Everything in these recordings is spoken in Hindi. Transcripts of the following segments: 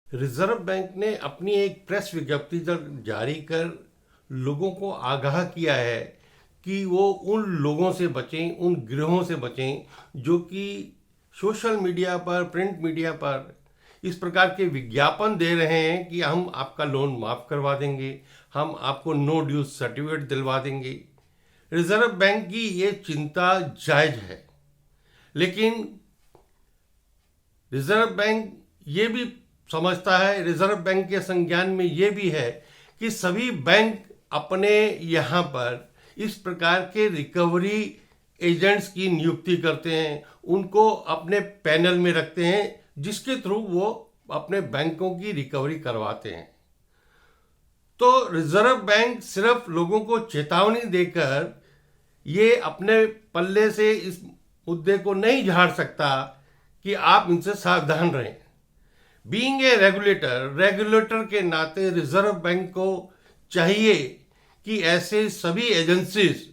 रिजर्व बैंक ने अपनी एक प्रेस विज्ञप्ति जारी कर लोगों को आगाह किया है कि वो उन लोगों से बचें, उन गिरोहों से बचें जो कि सोशल मीडिया पर, प्रिंट मीडिया पर इस प्रकार के विज्ञापन दे रहे हैं कि हम आपका लोन माफ़ करवा देंगे, हम आपको नो ड्यूज सर्टिफिकेट दिलवा देंगे। रिजर्व बैंक की ये चिंता जायज़ है, लेकिन रिजर्व बैंक ये भी समझता है, रिजर्व बैंक के संज्ञान में ये भी है कि सभी बैंक अपने यहाँ पर इस प्रकार के रिकवरी एजेंट्स की नियुक्ति करते हैं, उनको अपने पैनल में रखते हैं जिसके थ्रू वो अपने बैंकों की रिकवरी करवाते हैं। तो रिजर्व बैंक सिर्फ लोगों को चेतावनी देकर ये अपने पल्ले से इस मुद्दे को नहीं झाड़ सकता कि आप इनसे सावधान रहें। बीइंग ए रेगुलेटर के नाते रिजर्व बैंक को चाहिए कि ऐसे सभी एजेंसीज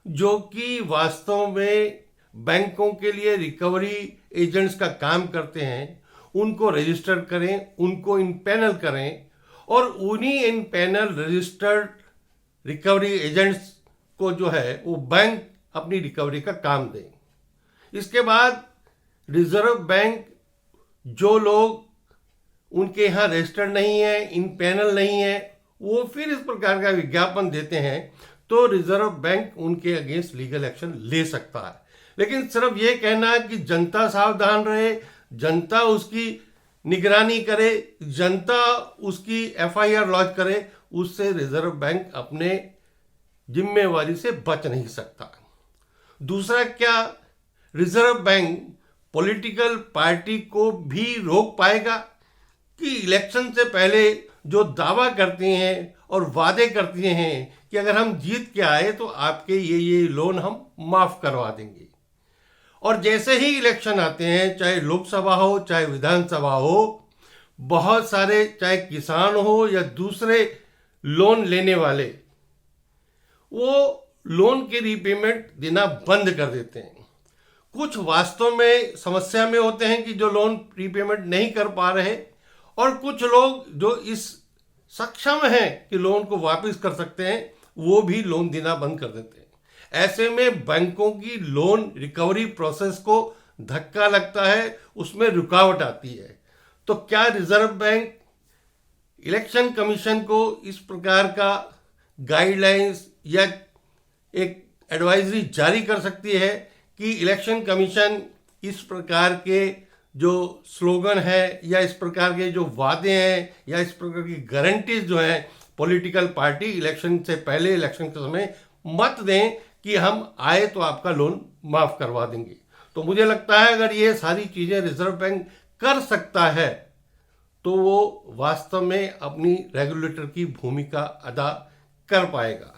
जो कि वास्तव में बैंकों के लिए रिकवरी एजेंट्स का काम करते हैं उनको रजिस्टर करें, उनको इन पैनल करें और उन्हीं इन पैनल रजिस्टर्ड रिकवरी एजेंट्स को जो है वो बैंक अपनी रिकवरी का काम दें। इसके बाद रिजर्व बैंक जो लोग उनके यहाँ रजिस्टर्ड नहीं है, इन पैनल नहीं है, वो फिर इस प्रकार का विज्ञापन देते हैं तो रिजर्व बैंक उनके अगेंस्ट लीगल एक्शन ले सकता है। लेकिन सिर्फ ये कहना है कि जनता सावधान रहे, जनता उसकी निगरानी करे, जनता उसकी एफआईआर लॉन्च करे, उससे रिजर्व बैंक अपने जिम्मेवारी से बच नहीं सकता। दूसरा क्या, रिजर्व बैंक पॉलिटिकल पार्टी को भी रोक पाएगा कि इलेक्शन से पहले जो दावा करती हैं और वादे करती हैं कि अगर हम जीत के आए तो आपके ये लोन हम माफ करवा देंगे, और जैसे ही इलेक्शन आते हैं, चाहे लोकसभा हो चाहे विधानसभा हो, बहुत सारे चाहे किसान हो या दूसरे लोन लेने वाले, वो लोन की रीपेमेंट देना बंद कर देते हैं। कुछ वास्तव में समस्या में होते हैं कि जो लोन रीपेमेंट नहीं कर पा रहे, और कुछ लोग जो इस सक्षम हैं कि लोन को वापस कर सकते हैं वो भी लोन देना बंद कर देते हैं। ऐसे में बैंकों की लोन रिकवरी प्रोसेस को धक्का लगता है, उसमें रुकावट आती है। तो क्या रिजर्व बैंक इलेक्शन कमीशन को इस प्रकार का गाइडलाइंस या एक एडवाइजरी जारी कर सकती है कि इलेक्शन कमीशन इस प्रकार के जो स्लोगन है या इस प्रकार के जो वादे हैं या इस प्रकार की गारंटीज जो हैं पॉलिटिकल पार्टी इलेक्शन से पहले, इलेक्शन के समय मत दें कि हम आए तो आपका लोन माफ करवा देंगे। तो मुझे लगता है अगर ये सारी चीज़ें रिजर्व बैंक कर सकता है तो वो वास्तव में अपनी रेगुलेटर की भूमिका अदा कर पाएगा।